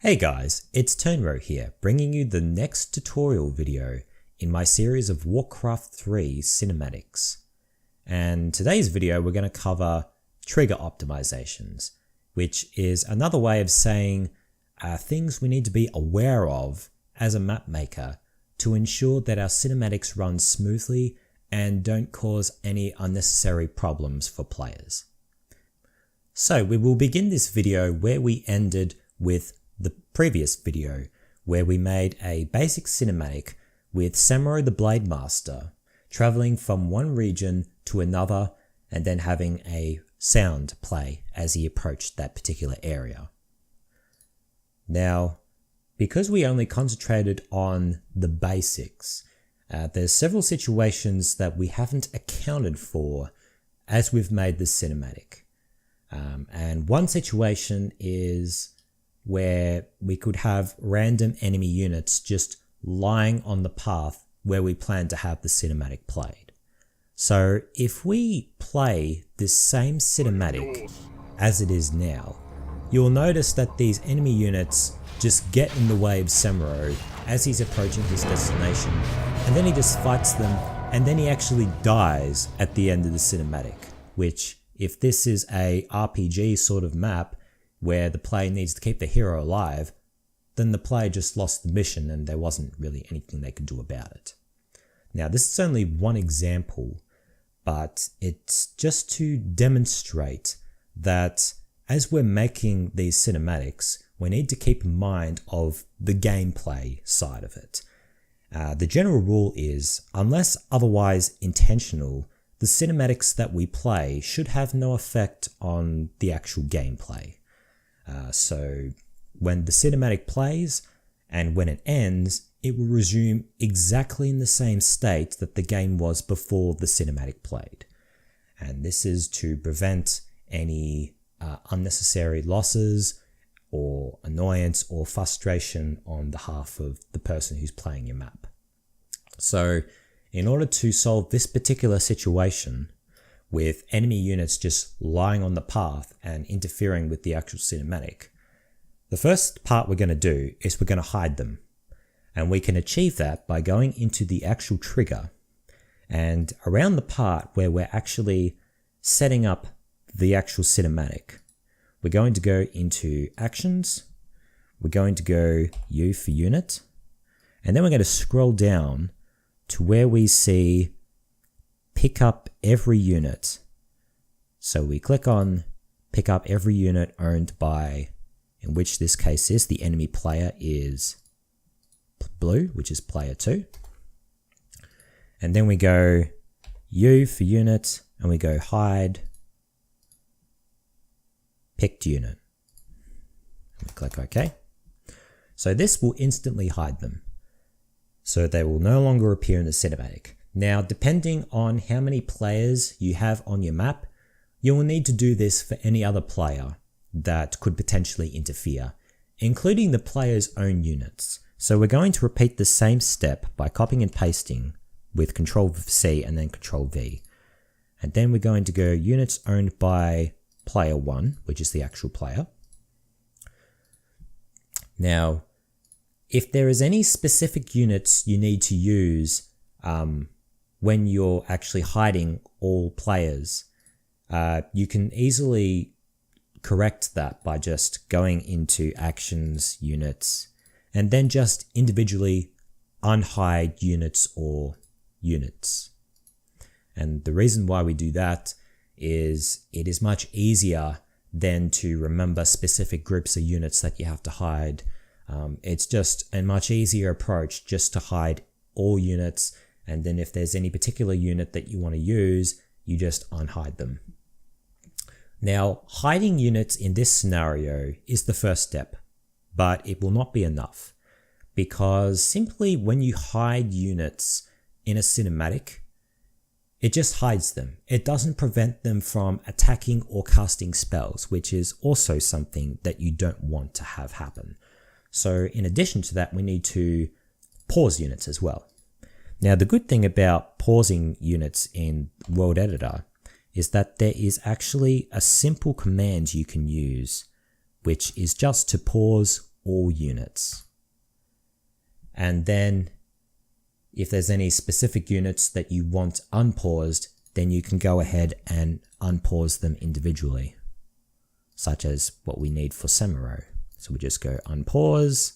Hey guys, it's Turnro here, bringing you the next tutorial video in my series of Warcraft 3 cinematics. And today's video we're going to cover trigger optimizations, which is another way of saying things we need to be aware of as a map maker to ensure that our cinematics run smoothly and don't cause any unnecessary problems for players. So we will begin this video where we ended with the previous video, where we made a basic cinematic with Turnro the Blade Master traveling from one region to another and then having a sound play as he approached that particular area. Now, because we only concentrated on the basics, there's several situations that we haven't accounted for as we've made this cinematic. And one situation is where we could have random enemy units just lying on the path where we plan to have the cinematic played. So if we play this same cinematic as it is now, you'll notice that these enemy units just get in the way of Turnro as he's approaching his destination, and then he just fights them, and then he actually dies at the end of the cinematic, which, if this is a RPG sort of map where the player needs to keep the hero alive, then the player just lost the mission and there wasn't really anything they could do about it. Now, this is only one example, but it's just to demonstrate that as we're making these cinematics, we need to keep in mind of the gameplay side of it. The general rule is, unless otherwise intentional, the cinematics that we play should have no effect on the actual gameplay. So when the cinematic plays and when it ends, it will resume exactly in the same state that the game was before the cinematic played. And this is to prevent any unnecessary losses or annoyance or frustration on behalf of the person who's playing your map. So in order to solve this particular situation, with enemy units just lying on the path and interfering with the actual cinematic, the first part we're going to do is we're going to hide them. And we can achieve that by going into the actual trigger, and around the part where we're actually setting up the actual cinematic, we're going to go into Actions, we're going to go U for Unit, and then we're going to scroll down to where we see Pick up every unit. So we click on pick up every unit owned by, in which this case is the enemy player is blue, which is player 2. And then we go U for unit and we go hide picked unit. And we click OK. So this will instantly hide them. So they will no longer appear in the cinematic. Now, depending on how many players you have on your map, you will need to do this for any other player that could potentially interfere, including the player's own units. So we're going to repeat the same step by copying and pasting with Ctrl+C and then Ctrl+V. And then we're going to go units owned by player 1, which is the actual player. Now, if there is any specific units you need to use when you're actually hiding all players, you can easily correct that by just going into Actions, Units, and then just individually unhide units or units. And the reason why we do that is it is much easier than to remember specific groups of units that you have to hide. It's just a much easier approach just to hide all units, and then if there's any particular unit that you want to use, you just unhide them. Now, hiding units in this scenario is the first step, but it will not be enough, because simply when you hide units in a cinematic, it just hides them. It doesn't prevent them from attacking or casting spells, which is also something that you don't want to have happen. So in addition to that, we need to pause units as well. Now, the good thing about pausing units in World Editor is that there is actually a simple command you can use, which is just to pause all units. And then if there's any specific units that you want unpaused, then you can go ahead and unpause them individually, such as what we need for Samuro. So we just go unpause,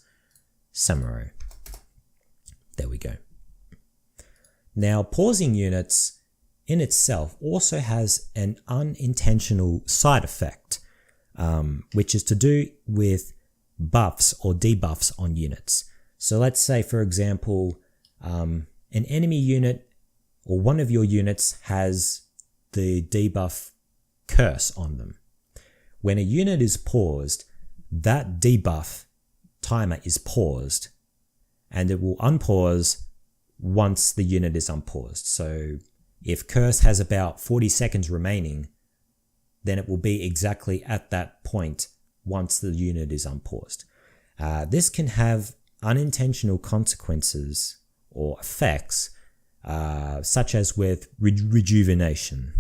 Samuro. There we go. Now, pausing units in itself also has an unintentional side effect, which is to do with buffs or debuffs on units. So let's say, for example, an enemy unit or one of your units has the debuff curse on them. When a unit is paused, that debuff timer is paused, and it will unpause once the unit is unpaused. So if curse has about 40 seconds remaining, then it will be exactly at that point once the unit is unpaused. This can have unintentional consequences or effects, such as with rejuvenation.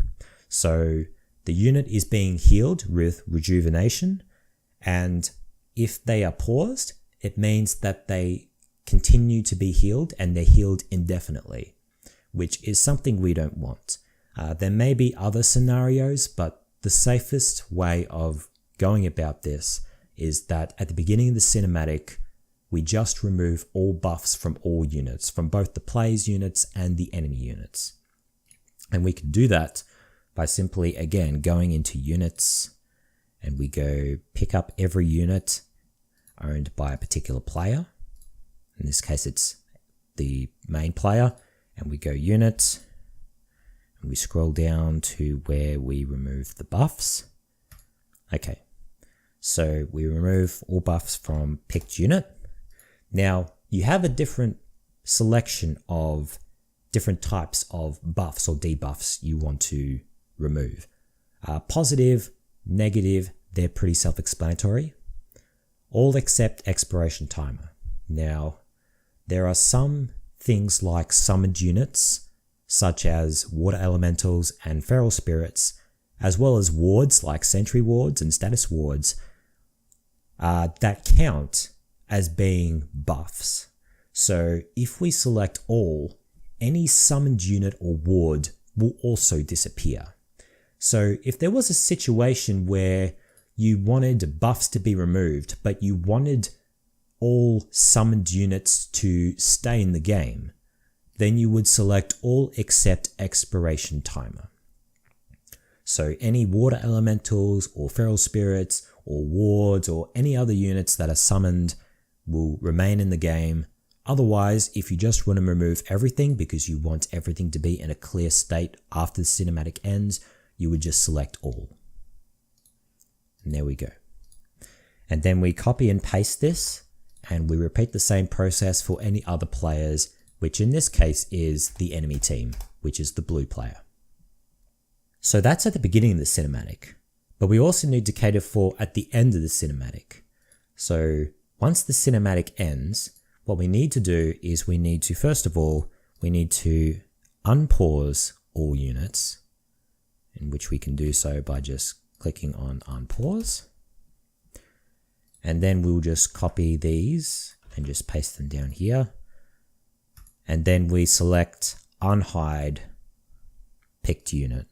So the unit is being healed with rejuvenation, and if they are paused, it means that they continue to be healed and they're healed indefinitely, which is something we don't want. There may be other scenarios, but the safest way of going about this is that at the beginning of the cinematic, we just remove all buffs from all units, from both the player's units and the enemy units. And we can do that by simply, again, going into units, and we go pick up every unit owned by a particular player. In this case, it's the main player, and we go unit, and we scroll down to where we remove the buffs. Okay, so we remove all buffs from picked unit. Now, you have a different selection of different types of buffs or debuffs you want to remove. Positive, negative, they're pretty self-explanatory. All except expiration timer. Now, there are some things like summoned units, such as water elementals and feral spirits, as well as wards like sentry wards and status wards, that count as being buffs. So if we select all, any summoned unit or ward will also disappear. So if there was a situation where you wanted buffs to be removed, but you wanted all summoned units to stay in the game, then you would select all except expiration timer. So any water elementals or feral spirits or wards or any other units that are summoned will remain in the game. Otherwise, if you just want to remove everything because you want everything to be in a clear state after the cinematic ends, you would just select all. And there we go. And then we copy and paste this, and we repeat the same process for any other players, which in this case is the enemy team, which is the blue player. So that's at the beginning of the cinematic, but we also need to cater for at the end of the cinematic. So once the cinematic ends, what we need to do is we need to, first of all, we need to unpause all units, in which we can do so by just clicking on unpause. And then we'll just copy these and just paste them down here. And then we select unhide picked unit.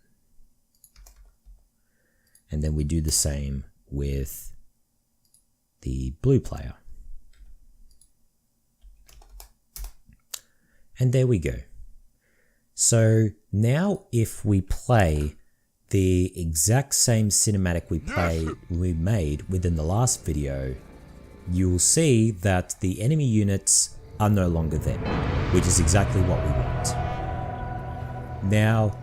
And then we do the same with the blue player. And there we go. So now if we play the exact same cinematic we made within the last video, you'll see that the enemy units are no longer there, which is exactly what we want. Now,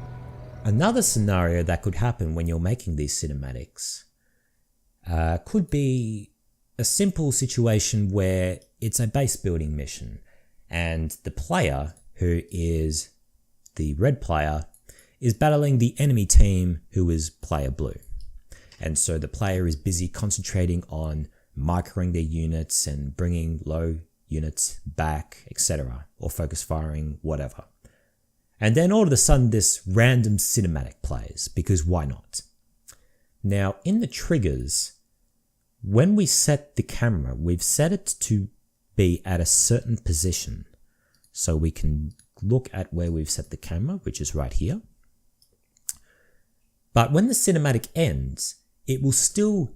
another scenario that could happen when you're making these cinematics could be a simple situation where it's a base building mission, and the player, who is the red player, is battling the enemy team, who is player blue. And so the player is busy concentrating on microing their units and bringing low units back, etc., or focus firing, whatever. And then all of a sudden this random cinematic plays, because why not? Now in the triggers, when we set the camera, we've set it to be at a certain position. So we can look at where we've set the camera, which is right here. But when the cinematic ends, it will still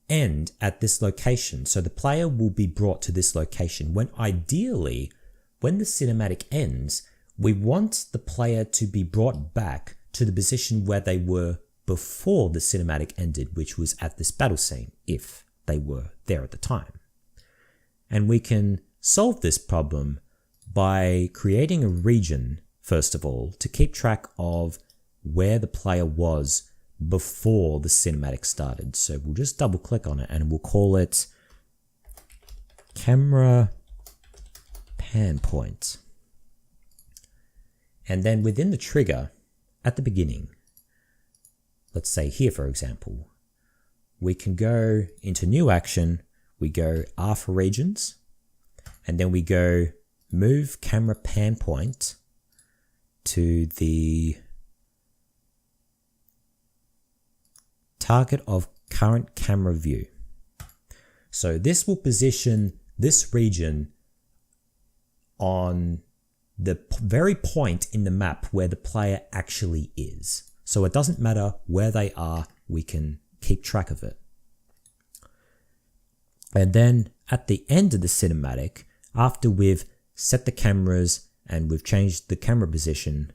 end at this location. So the player will be brought to this location, when ideally, when the cinematic ends, we want the player to be brought back to the position where they were before the cinematic ended, which was at this battle scene, if they were there at the time. And we can solve this problem by creating a region, first of all, to keep track of where the player was before the cinematic started. So we'll just double click on it and we'll call it camera pan point. And then within the trigger, at the beginning, let's say here for example, we can go into new action, we go R for regions, and then we go move camera pan point to the target of current camera view. So this will position this region on the very point in the map where the player actually is. So it doesn't matter where they are, we can keep track of it. And then at the end of the cinematic, after we've set the cameras and we've changed the camera position,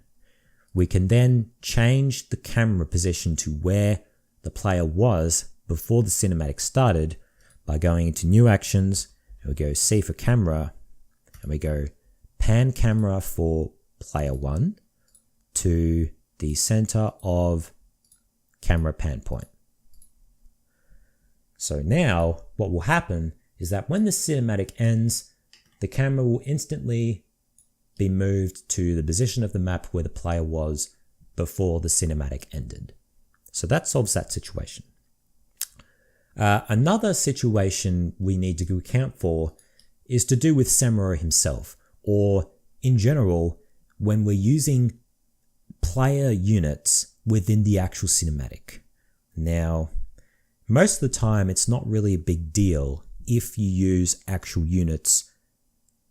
we can then change the camera position to where the player was before the cinematic started by going into new actions, and we go C for camera, and we go pan camera for player 1 to the center of camera pan point. So now what will happen is that when the cinematic ends, the camera will instantly be moved to the position of the map where the player was before the cinematic ended. So that solves that situation. Another situation we need to account for is to do with Samurai himself, or in general, when we're using player units within the actual cinematic. Now, most of the time, it's not really a big deal if you use actual units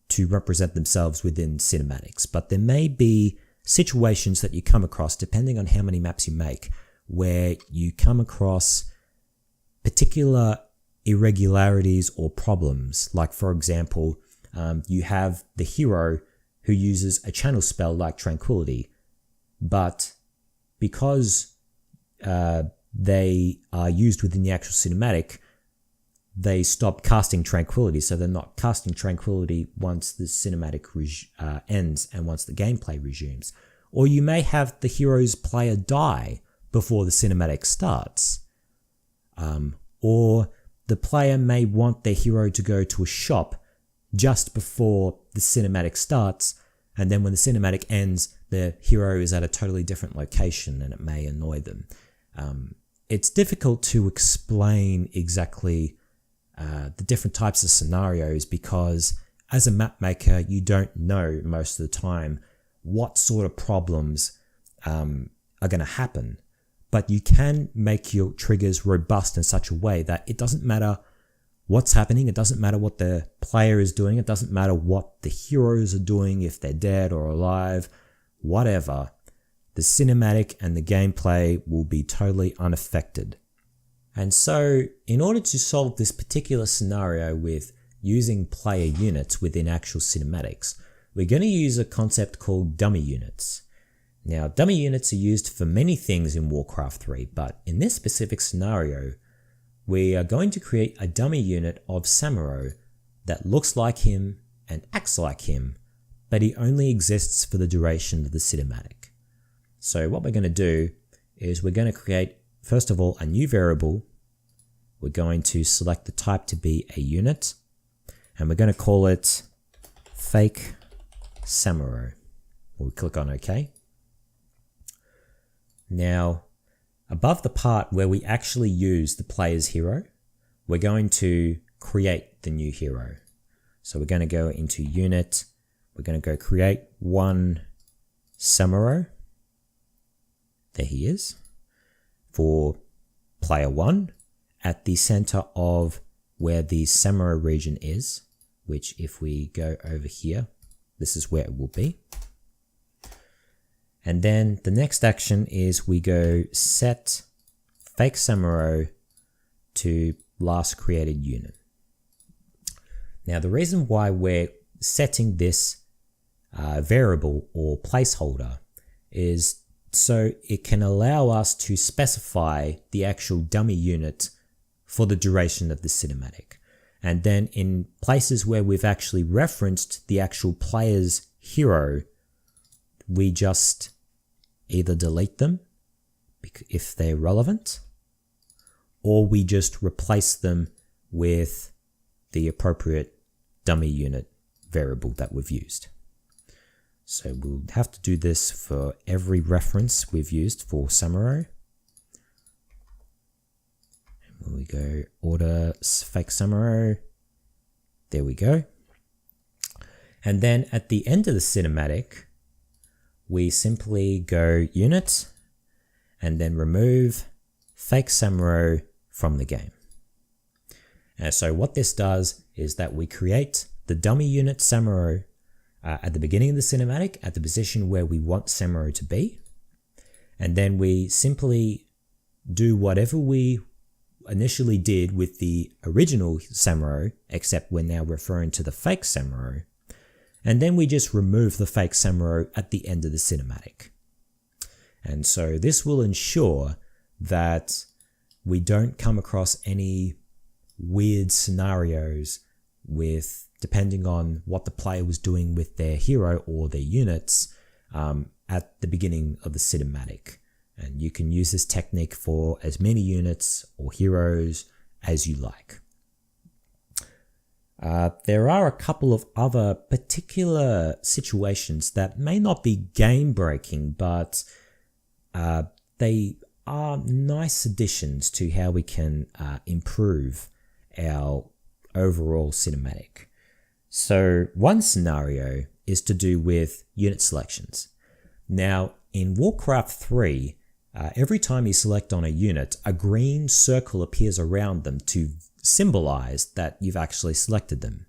to represent themselves within cinematics, but there may be situations that you come across, depending on how many maps you make, where you come across particular irregularities or problems. Like for example, you have the hero who uses a channel spell like Tranquility, but because they are used within the actual cinematic, they stop casting Tranquility, so they're not casting Tranquility once the cinematic ends and once the gameplay resumes. Or you may have the hero's player die before the cinematic starts. Or the player may want their hero to go to a shop just before the cinematic starts, and then when the cinematic ends, the hero is at a totally different location and it may annoy them. It's difficult to explain exactly the different types of scenarios because as a map maker, you don't know most of the time what sort of problems are going to happen. But you can make your triggers robust in such a way that it doesn't matter what's happening, it doesn't matter what the player is doing, it doesn't matter what the heroes are doing, if they're dead or alive, whatever, the cinematic and the gameplay will be totally unaffected. And so, in order to solve this particular scenario with using player units within actual cinematics, we're going to use a concept called dummy units. Now, dummy units are used for many things in Warcraft 3, but in this specific scenario, we are going to create a dummy unit of Samuro that looks like him and acts like him, but he only exists for the duration of the cinematic. So what we're going to do is we're going to create, first of all, a new variable. We're going to select the type to be a unit, and we're going to call it fake Samuro. We'll click on OK. Now, above the part where we actually use the player's hero, we're going to create the new hero. So we're going to go into unit, we're going to go create one Samuro. There he is, for player 1, at the center of where the samurai region is, which if we go over here, this is where it will be. And then the next action is we go set fake samurai to last created unit. Now the reason why we're setting this variable or placeholder is so it can allow us to specify the actual dummy unit for the duration of the cinematic. And then in places where we've actually referenced the actual player's hero, we just either delete them if they're relevant, or we just replace them with the appropriate dummy unit variable that we've used. So we'll have to do this for every reference we've used for samurai. And we go order fake samurai. There we go. And then at the end of the cinematic, we simply go unit and then remove fake samurai from the game. And so what this does is that we create the dummy unit samurai at the beginning of the cinematic at the position where we want samurai to be. And then we simply do whatever we initially did with the original samurai, except we're now referring to the fake samurai. And then we just remove the fake samurai at the end of the cinematic. And so this will ensure that we don't come across any weird scenarios with, depending on what the player was doing with their hero or their units at the beginning of the cinematic. And you can use this technique for as many units or heroes as you like. There are a couple of other particular situations that may not be game breaking, but they are nice additions to how we can improve our overall cinematic. So one scenario is to do with unit selections. Now in Warcraft 3, every time you select on a unit, a green circle appears around them to symbolize that you've actually selected them,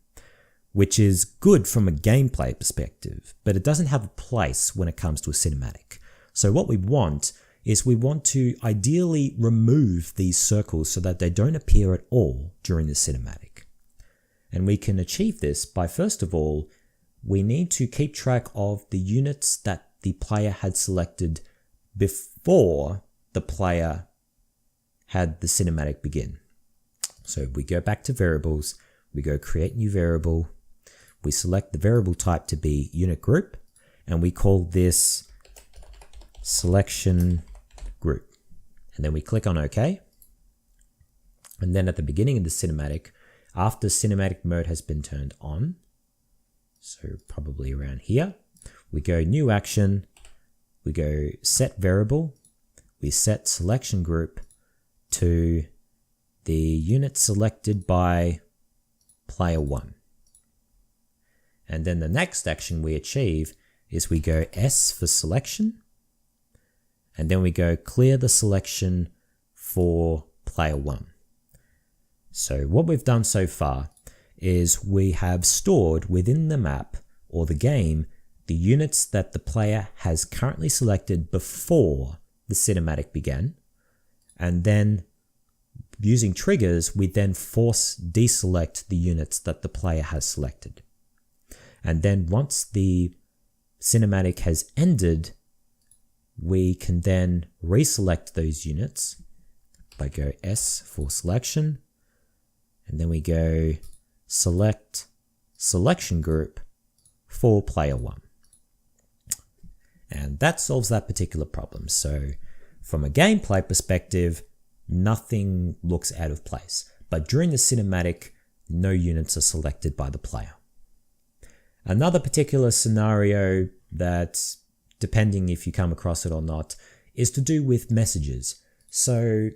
which is good from a gameplay perspective, but it doesn't have a place when it comes to a cinematic. So what we want is we want to ideally remove these circles so that they don't appear at all during the cinematic. And we can achieve this by, first of all, we need to keep track of the units that the player had selected before the player had the cinematic begin. So we go back to variables, we go create new variable, we select the variable type to be unit group, and we call this selection group. And then we click on OK. And then at the beginning of the cinematic, after cinematic mode has been turned on, so probably around here, we go new action, we go set variable, we set selection group to the unit selected by player 1. And then the next action we achieve is we go S for selection, and then we go clear the selection for player 1. So what we've done so far is we have stored within the map or the game the units that the player has currently selected before the cinematic began, and then using triggers we then force deselect the units that the player has selected. And then once the cinematic has ended, we can then reselect those units by go S for selection, and then we go select selection group for player 1. And that solves that particular problem. So from a gameplay perspective, nothing looks out of place. But during the cinematic, no units are selected by the player. Another particular scenario that, depending if you come across it or not, is to do with messages. So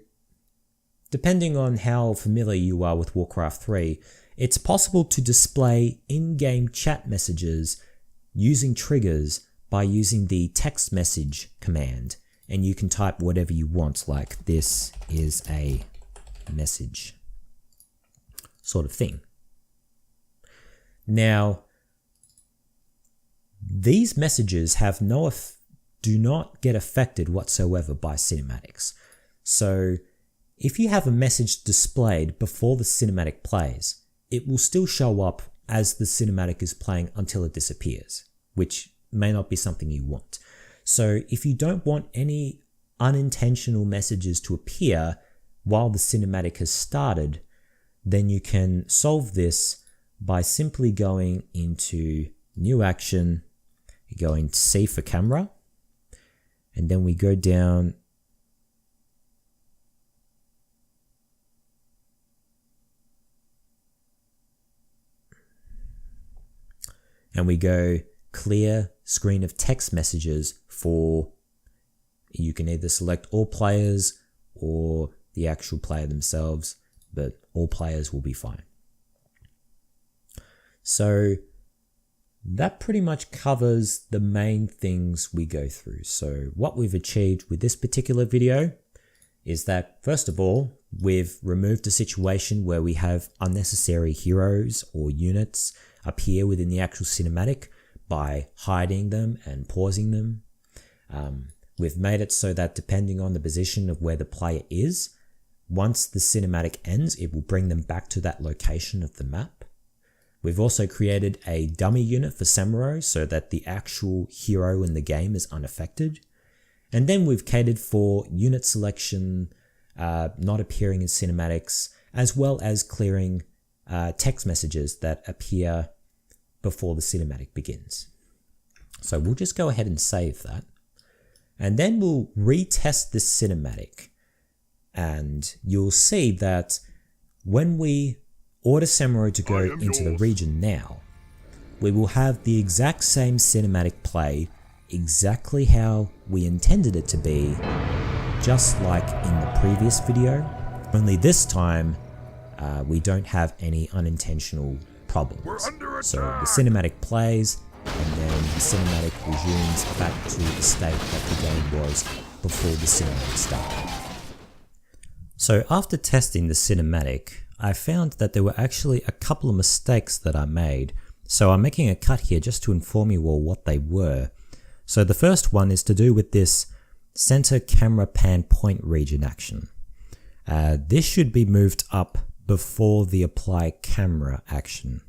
depending on how familiar you are with Warcraft 3, it's possible to display in-game chat messages using triggers by using the text message command. And you can type whatever you want, like this is a message sort of thing. Now, these messages have do not get affected whatsoever by cinematics. So if you have a message displayed before the cinematic plays, it will still show up as the cinematic is playing until it disappears, which may not be something you want. So if you don't want any unintentional messages to appear while the cinematic has started, then you can solve this by simply going into New Action, going to C for Camera, and then we go down and we go Clear Screen of Text Messages for, you can either select all players or the actual player themselves, but all players will be fine. So that pretty much covers the main things we go through. So what we've achieved with this particular video is that, first of all, we've removed a situation where we have unnecessary heroes or units appear within the actual cinematic by hiding them and pausing them. We've made it so that depending on the position of where the player is, once the cinematic ends, it will bring them back to that location of the map. We've also created a dummy unit for Turnro so that the actual hero in the game is unaffected. And then we've catered for unit selection, not appearing in cinematics, as well as clearing text messages that appear before the cinematic begins. So we'll just go ahead and save that. And then we'll retest this cinematic. And you'll see that when we order Turnro to go into the region now, we will have the exact same cinematic play exactly how we intended it to be, just like in the previous video, only this time we don't have any unintentional problems. So the cinematic plays and then the cinematic resumes back to the state that the game was before the cinematic started. So after testing the cinematic, I found that there were actually a couple of mistakes that I made. So I'm making a cut here just to inform you all what they were. So the first one is to do with this center camera pan point region action. This should be moved up before the apply camera action.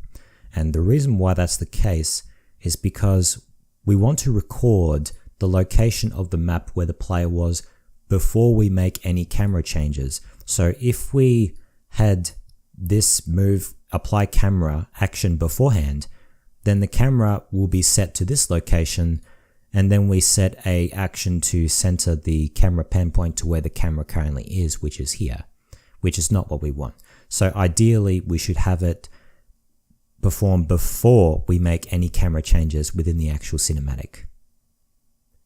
And the reason why that's the case is because we want to record the location of the map where the player was before we make any camera changes. So if we had this move apply camera action beforehand, then the camera will be set to this location, and then we set a action to center the camera pan point to where the camera currently is, which is here, which is not what we want. So ideally we should have it perform before we make any camera changes within the actual cinematic.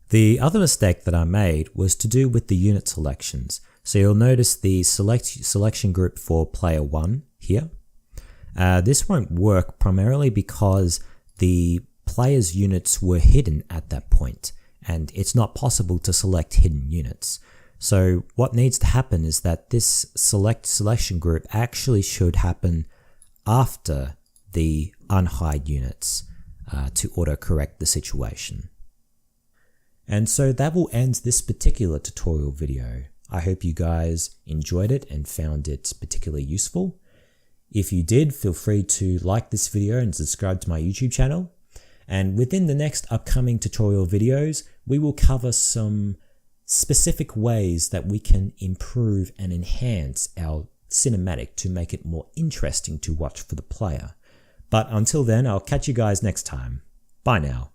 The other mistake that I made was to do with the unit selections. So you'll notice the selection group for player 1 here. This won't work primarily because the player's units were hidden at that point, and it's not possible to select hidden units. So what needs to happen is that this selection group actually should happen after the unhide units to auto-correct the situation. And so that will end this particular tutorial video. I hope you guys enjoyed it and found it particularly useful. If you did, feel free to like this video and subscribe to my YouTube channel. And within the next upcoming tutorial videos, we will cover some specific ways that we can improve and enhance our cinematic to make it more interesting to watch for the player. But until then, I'll catch you guys next time. Bye now.